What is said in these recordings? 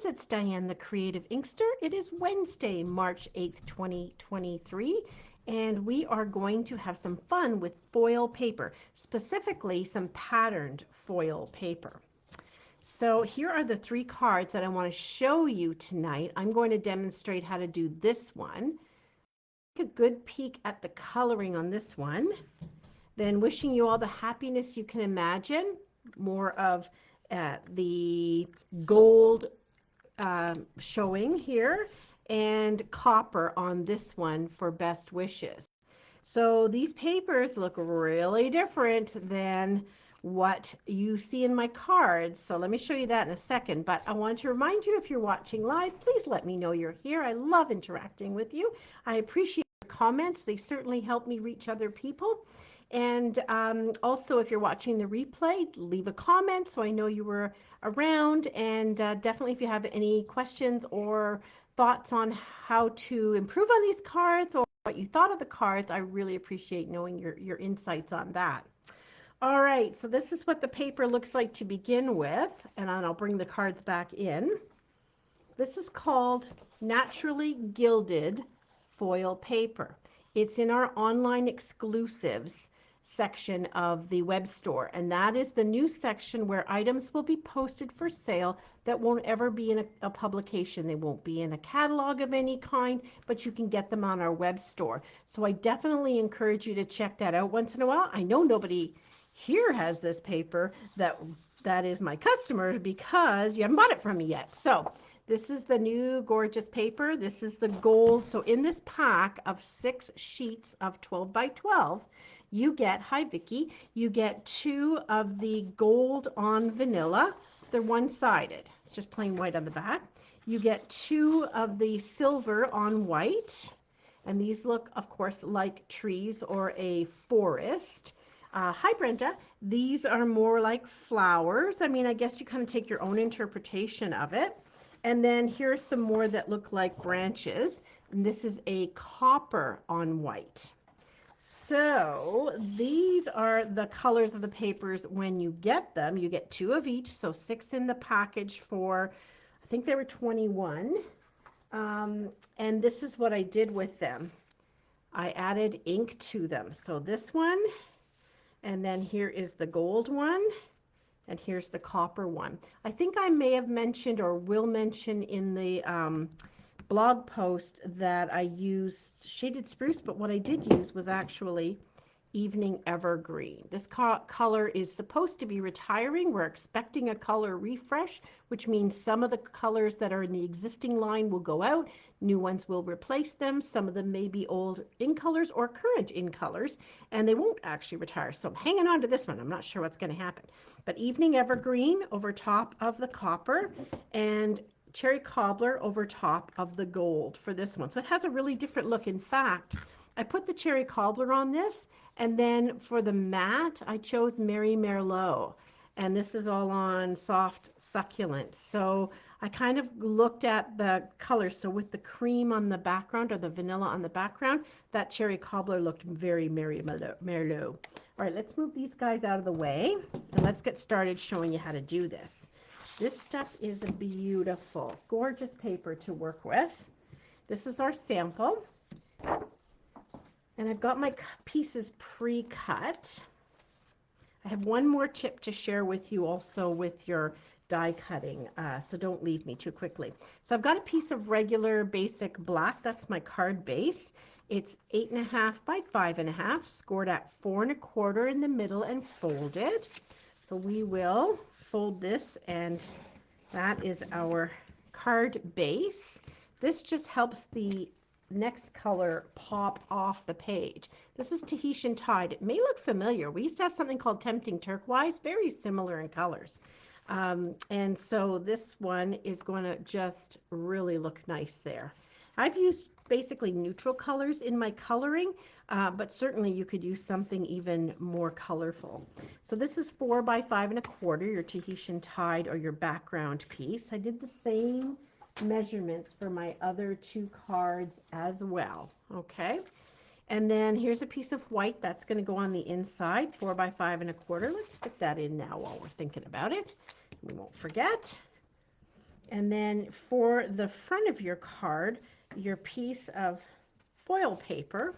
it's Diane the Creative Inkster. It is Wednesday, March 8th, 2023, and we are going to have some fun with foil paper, specifically some patterned foil paper. So here are the three cards that I want to show you tonight. I'm going to demonstrate how to do this one. Take a good peek at the coloring on this one. Then wishing you all the happiness you can imagine. More of the gold showing here, and copper on this one for best wishes. So these papers look really different than what you see in my cards. So let me show you that in a second. But I want to remind you, if you're watching live, please let me know you're here. I love interacting with you. I appreciate your comments. They certainly help me reach other people. And also, if you're watching the replay, leave a comment so I know you were around. And definitely, if you have any questions or thoughts on how to improve on these cards or what you thought of the cards, I really appreciate knowing your insights on that. All right, so this is what the paper looks like to begin with, and then I'll bring the cards back in. This is called Naturally Gilded Foil Paper. It's in our online exclusives section of the web store, and that is the new section where items will be posted for sale that won't ever be in a publication. They won't be in a catalog of any kind, but you can get them on our web store. So I definitely encourage you to check that out once in a while. I know nobody here has this paper that is my customer because you haven't bought it from me yet. So this is the new gorgeous paper. This is the gold. So in this pack of 6 sheets of 12 by 12, you get, hi Vicki, you get 2 of the gold on vanilla. They're one-sided. It's just plain white on the back. You get 2 of the silver on white. And these look, of course, like trees or a forest. Hi Brenda. These are more like flowers. I mean, I guess you kind of take your own interpretation of it. And then here's some more that look like branches. And this is a copper on white. So these are the colors of the papers when you get them. You get 2 of each, so 6 in the package for, I think they were 21. And this is what I did with them. I added ink to them. So this one, and then here is the gold one, and here's the copper one. I think I may have mentioned or will mention in the blog post that I used shaded spruce, but what I did use was actually evening evergreen. This color is supposed to be retiring. We're expecting a color refresh, which means some of the colors that are in the existing line will go out. New ones will replace them. Some of them may be old in colors or current in colors, and they won't actually retire. So I'm hanging on to this one. I'm not sure what's going to happen. But evening evergreen over top of the copper, and cherry cobbler over top of the gold for this one. So it has a really different look. In fact, I put the cherry cobbler on this, and then for the matte, I chose Mary Merlot. And this is all on soft succulent. So I kind of looked at the colors. So with the cream on the background or the vanilla on the background, that cherry cobbler looked very Mary Merlot. All right, let's move these guys out of the way, and let's get started showing you how to do this. This stuff is beautiful, gorgeous paper to work with. This is our sample. And I've got my pieces pre-cut. I have one more tip to share with you also with your die cutting, so don't leave me too quickly. So I've got a piece of regular basic black. That's my card base. It's 8.5 by 5.5, scored at 4 1/4 in the middle and folded. So we will fold this, and that is our card base. This just helps the next color pop off the page. This is Tahitian Tide. It may look familiar. We used to have something called Tempting Turquoise, very similar in colors. And so this one is going to just really look nice there. I've used basically neutral colors in my coloring, but certainly you could use something even more colorful. So this is 4 by 5 1/4, your Tahitian Tide or your background piece. I did the same measurements for my other 2 cards as well. Okay, and then here's a piece of white that's going to go on the inside, 4 by 5 1/4. Let's stick that in now while we're thinking about it. We won't forget. And then for the front of your card, your piece of foil paper,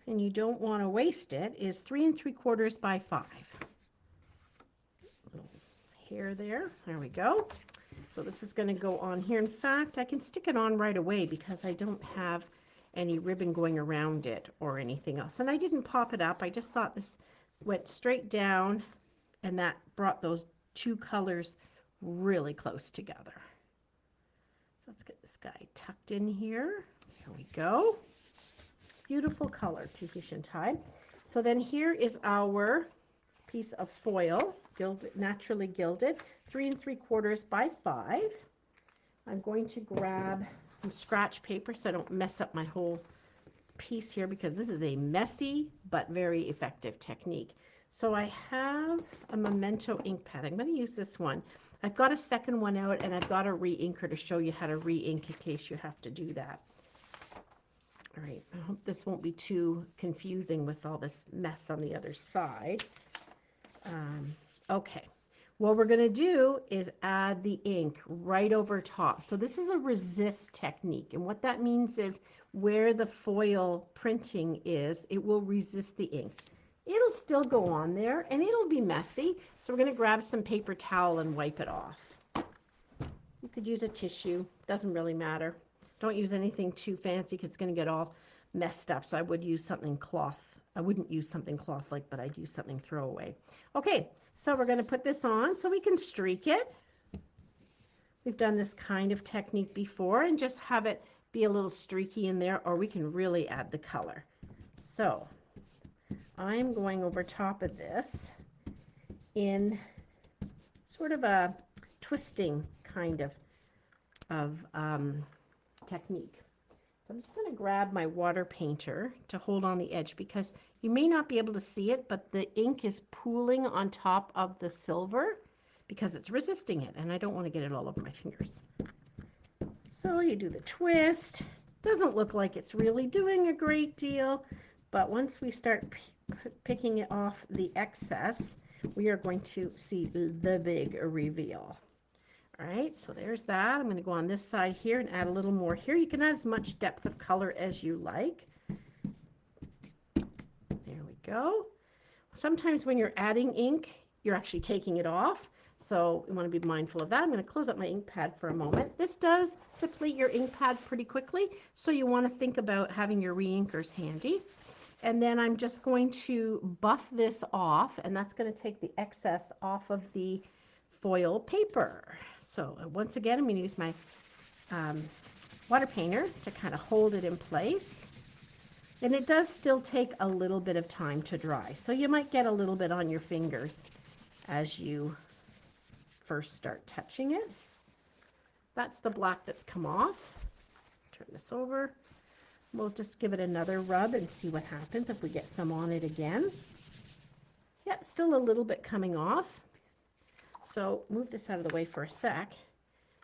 and you don't want to waste it, is 3 3/4 by 5. Little hair there. There we go. So this is going to go on here. In fact, I can stick it on right away because I don't have any ribbon going around it or anything else. And I didn't pop it up. I just thought this went straight down, and that brought those two colors really close together. So let's get this guy tucked in here. There we go. Beautiful color, Tahitian tie. So then here is our piece of foil, naturally gilded, 3 3/4 by 5. I'm going to grab some scratch paper so I don't mess up my whole piece here, because this is a messy but very effective technique. So I have a Memento ink pad. I'm going to use this one. I've got a second one out, and I've got a re-inker to show you how to re-ink in case you have to do that. All right, I hope this won't be too confusing with all this mess on the other side. Okay, what we're going to do is add the ink right over top. So this is a resist technique, and what that means is where the foil printing is, it will resist the ink. It'll still go on there, and it'll be messy, so we're going to grab some paper towel and wipe it off. You could use a tissue, doesn't really matter. Don't use anything too fancy because it's going to get all messed up, so I would use something cloth. I wouldn't use something cloth-like, but I'd use something throwaway. Okay, so we're going to put this on so we can streak it. We've done this kind of technique before, and just have it be a little streaky in there, or we can really add the color. So I'm going over top of this in sort of a twisting kind of technique. So I'm just going to grab my water painter to hold on the edge, because you may not be able to see it, but the ink is pooling on top of the silver because it's resisting it, and I don't want to get it all over my fingers. So you do the twist. Doesn't look like it's really doing a great deal, but once we start picking it off the excess, we are going to see the big reveal. All right, so there's that. I'm going to go on this side here and add a little more here. You can add as much depth of color as you like. There we go. Sometimes when you're adding ink, you're actually taking it off, so you want to be mindful of that. I'm going to close up my ink pad for a moment. This does deplete your ink pad pretty quickly, so you want to think about having your re-inkers handy. And then I'm just going to buff this off, and that's going to take the excess off of the foil paper. So once again, I'm going to use my water painter to kind of hold it in place. And it does still take a little bit of time to dry, so you might get a little bit on your fingers as you first start touching it. That's the black that's come off. Turn this over. We'll just give it another rub and see what happens if we get some on it again. Yep, still a little bit coming off. So move this out of the way for a sec.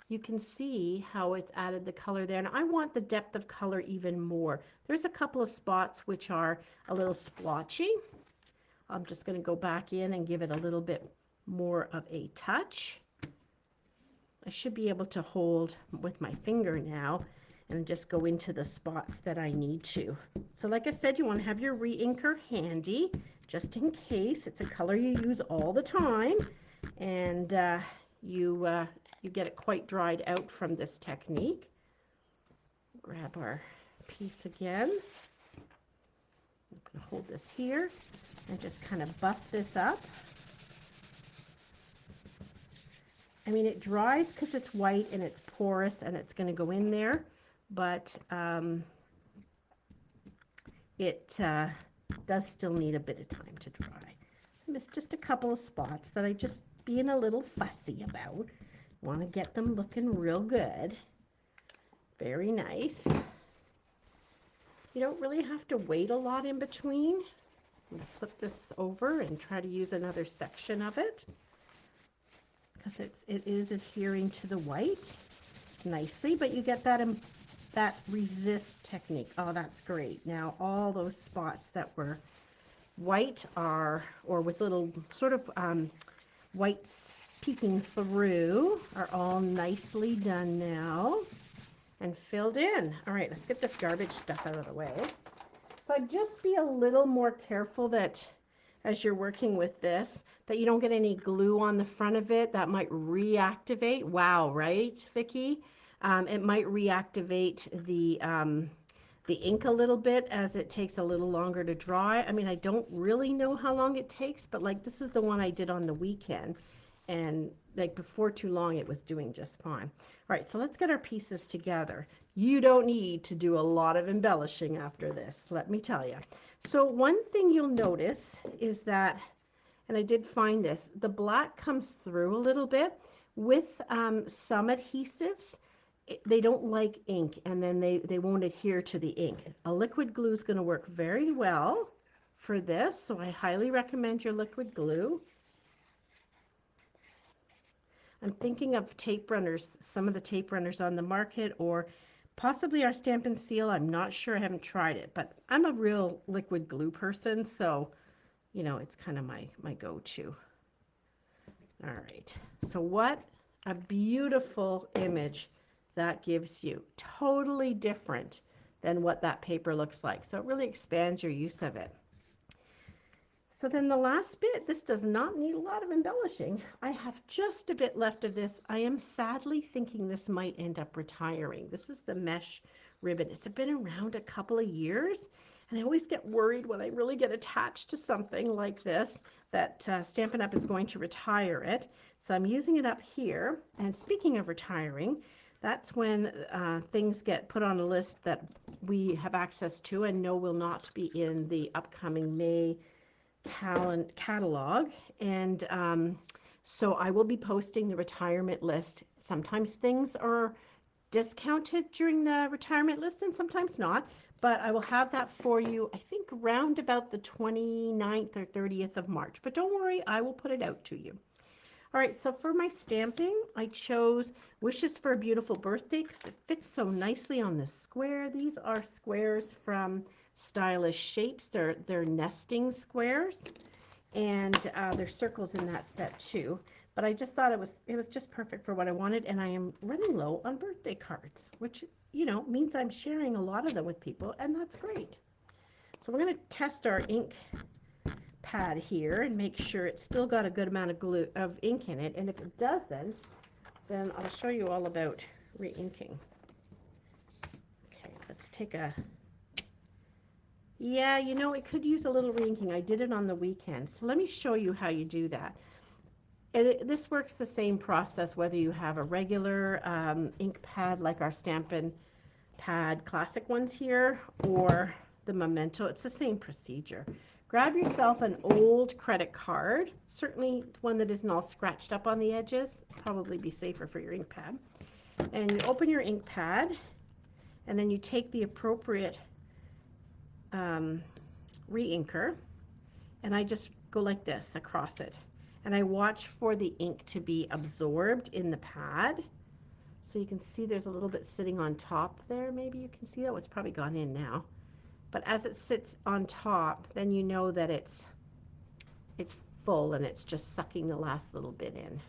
You can see how it's added the color there, and I want the depth of color even more. There's a couple of spots which are a little splotchy. I'm just going to go back in and give it a little bit more of a touch. I should be able to hold with my finger now and just go into the spots that I need to. So like I said, you want to have your re-inker handy just in case. It's a color you use all the time, and you get it quite dried out from this technique. Grab our piece again. I'm going to hold this here and just kind of buff this up. I mean, it dries because it's white and it's porous and it's going to go in there, but it does still need a bit of time to dry. I missed just a couple of spots that I just being a little fussy about. Want to get them looking real good. Very nice. You don't really have to wait a lot in between. I'm going to flip this over and try to use another section of it, because it is adhering to the white nicely, but you get that resist technique. Oh, that's great. Now all those spots that were white or with little sort of white peeking through are all nicely done now and filled in. All right, let's get this garbage stuff out of the way. So I'd just be a little more careful that as you're working with this, that you don't get any glue on the front of it. That might reactivate. Wow, right, Vicki? It might reactivate the ink a little bit as it takes a little longer to dry. I mean, I don't really know how long it takes, but like this is the one I did on the weekend, and like before too long it was doing just fine. All right, so let's get our pieces together. You don't need to do a lot of embellishing after this, let me tell you. So one thing you'll notice is that, and I did find this, the black comes through a little bit with some adhesives. They don't like ink, and then they won't adhere to the ink. A liquid glue is going to work very well for this, so I highly recommend your liquid glue. I'm thinking of tape runners, some of the tape runners on the market, or possibly our Stampin' Seal. I'm not sure, I haven't tried it, but I'm a real liquid glue person, so you know, it's kind of my go-to. All right, so what a beautiful image that gives you. Totally different than what that paper looks like. So it really expands your use of it. So then the last bit, this does not need a lot of embellishing. I have just a bit left of this. I am sadly thinking this might end up retiring. This is the mesh ribbon. It's been around a couple of years, and I always get worried when I really get attached to something like this that Stampin' Up! Is going to retire it. So I'm using it up here. And speaking of retiring, that's when things get put on a list that we have access to and know will not be in the upcoming May catalog, and so I will be posting the retirement list. Sometimes things are discounted during the retirement list and sometimes not, but I will have that for you, I think, round about the 29th or 30th of March. But don't worry, I will put it out to you. All right, so for my stamping, I chose Wishes for a Beautiful Birthday because it fits so nicely on this square. These are squares from Stylish Shapes. They're nesting squares, and there's circles in that set too. But I just thought it was just perfect for what I wanted, and I am running low on birthday cards, which, you know, means I'm sharing a lot of them with people, and that's great. So we're going to test our ink pad here and make sure it's still got a good amount of ink in it, and if it doesn't, then I'll show you all about re-inking. Okay, let's take a, yeah, you know, it could use a little re-inking. I did it on the weekend, so let me show you how you do that. This works the same process whether you have a regular ink pad like our Stampin' Pad classic ones here, or the Memento. It's the same procedure. Grab yourself an old credit card, certainly one that isn't all scratched up on the edges, probably be safer for your ink pad. And you open your ink pad, and then you take the appropriate re-inker, and I just go like this across it. And I watch for the ink to be absorbed in the pad. So you can see there's a little bit sitting on top there. Maybe you can see that. It's probably gone in now. But as it sits on top, then you know that it's full and it's just sucking the last little bit in.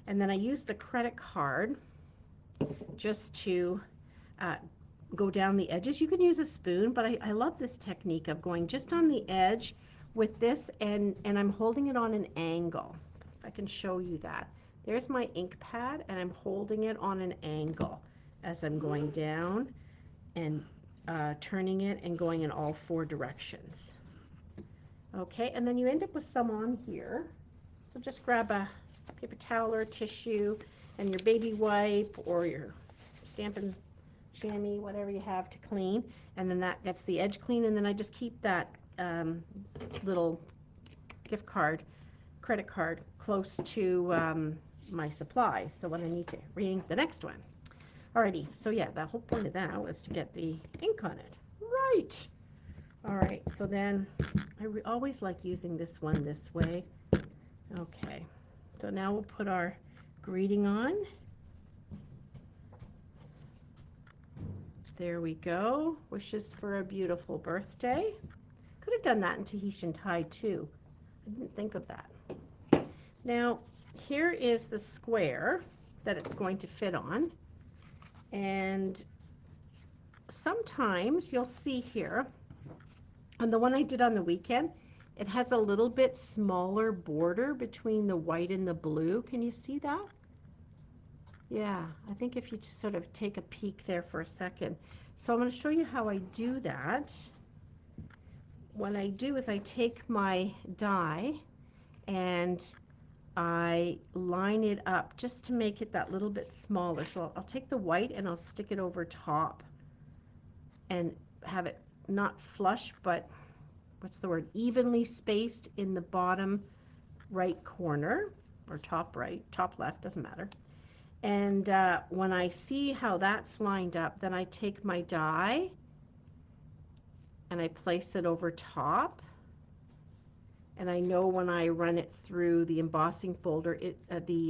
And then I use the credit card just to go down the edges. You can use a spoon, but I love this technique of going just on the edge with this, and I'm holding it on an angle. If I can show you that. There's my ink pad, and I'm holding it on an angle as I'm going down and turning it and going in all four directions. Okay, and then you end up with some on here. So just grab a paper towel or tissue and your baby wipe or your Stampin' chamois, whatever you have to clean, and then that gets the edge clean, and then I just keep that little gift card, credit card, close to my supplies, so when I need to re-ink the next one. Alrighty, so yeah, the whole point of that was to get the ink on it. Right. Alright, so then I always like using this one this way. Okay, so now we'll put our greeting on. There we go. Wishes for a beautiful birthday. Could have done that in Tahitian Thai too. I didn't think of that. Now, here is the square that it's going to fit on. And sometimes you'll see here, on the one I did on the weekend, it has a little bit smaller border between the white and the blue. Can you see that? Yeah, I think if you just sort of take a peek there for a second. So I'm going to show you how I do that. What I do is I take my die and I line it up just to make it that little bit smaller. So I'll take the white and I'll stick it over top and have it not flush, but what's the word? Evenly spaced in the bottom right corner, or top right, top left, doesn't matter. And when I see how that's lined up, then I take my die and I place it over top. And I know when I run it through the embossing folder, the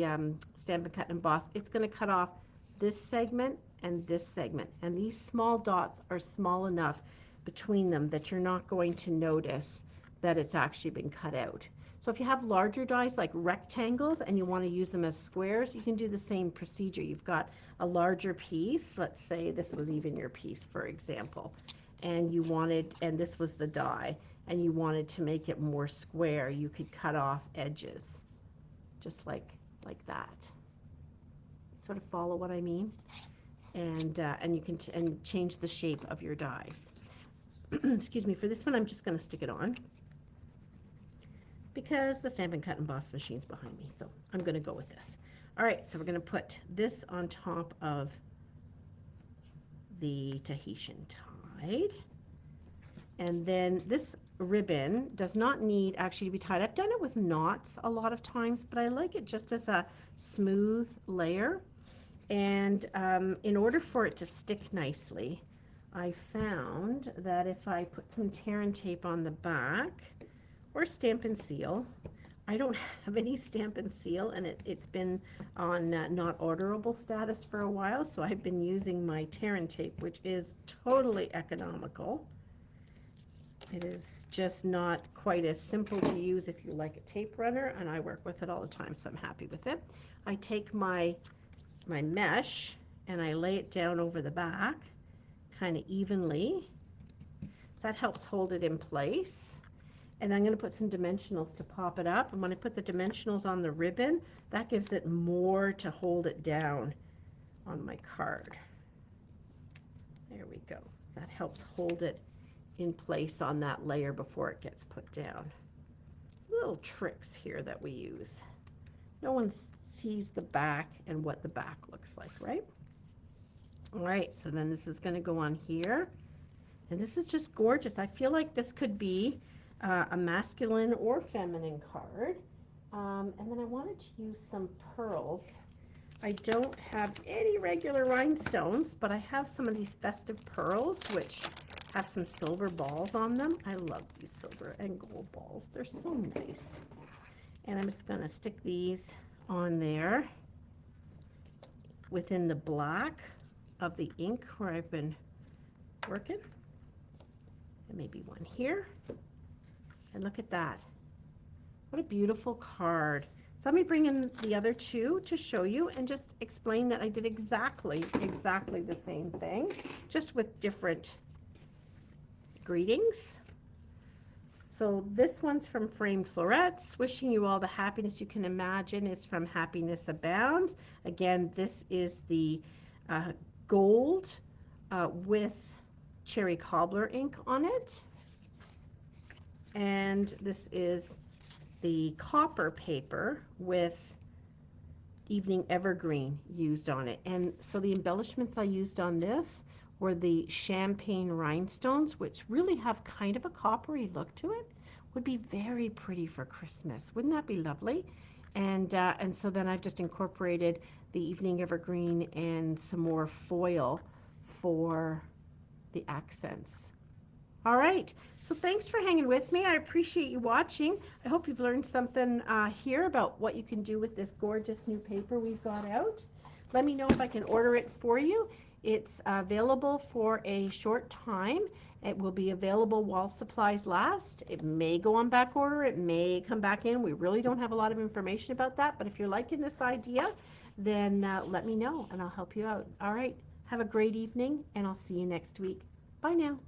Stampin' Cut and Emboss, it's going to cut off this segment and this segment. And these small dots are small enough between them that you're not going to notice that it's actually been cut out. So if you have larger dies like rectangles and you want to use them as squares, you can do the same procedure. You've got a larger piece, let's say this was even your piece, for example, and you wanted, and this was the die, and you wanted to make it more square, you could cut off edges, just like that. Sort of follow what I mean? And you can and change the shape of your dies. Excuse me, for this one I'm just going to stick it on because the Stampin' Cut and Emboss machine's behind me, so I'm going to go with this. All right, so we're going to put this on top of the Tahitian tide. And then this ribbon does not need actually to be tied. I've done it with knots a lot of times, but I like it just as a smooth layer. And in order for it to stick nicely, I found that if I put some tear and tape on the back, or Stampin' Seal, I don't have any Stampin' Seal, and it's been on not orderable status for a while, so I've been using my tear and tape, which is totally economical. It is just not quite as simple to use if you like a tape runner, and I work with it all the time, so I'm happy with it. I take my mesh and I lay it down over the back kind of evenly. That helps hold it in place. And I'm going to put some dimensionals to pop it up. And when I put the dimensionals on the ribbon, that gives it more to hold it down on my card. There we go. That helps hold it in place on that layer before it gets put down. Little tricks here that we use. No one sees the back and what the back looks like, right? All right, so then this is going to go on here. And this is just gorgeous. I feel like this could be a masculine or feminine card. And then I wanted to use some pearls. I don't have any regular rhinestones, but I have some of these festive pearls, which have some silver balls on them. I love these silver and gold balls. They're so nice. And I'm just going to stick these on there within the black of the ink where I've been working. And maybe one here. And look at that. What a beautiful card. So let me bring in the other two to show you and just explain that I did exactly the same thing, just with different greetings. So this one's from Framed Florets, wishing you all the happiness you can imagine. It's from Happiness Abounds. Again, this is the gold with cherry cobbler ink on it. And this is the copper paper with Evening Evergreen used on it. And so the embellishments I used on this were the champagne rhinestones, which really have kind of a coppery look to it. Would be very pretty for Christmas. Wouldn't that be lovely? And so then I've just incorporated the Evening Evergreen and some more foil for the accents. All right, so thanks for hanging with me. I appreciate you watching. I hope you've learned something here about what you can do with this gorgeous new paper we've got out. let me know if I can order it for you. It's available for a short time. It will be available while supplies last. It may go on back order. It may come back in. We really don't have a lot of information about that, but if you're liking this idea, then let me know and I'll help you out. All right. Have a great evening, and I'll see you next week. Bye now.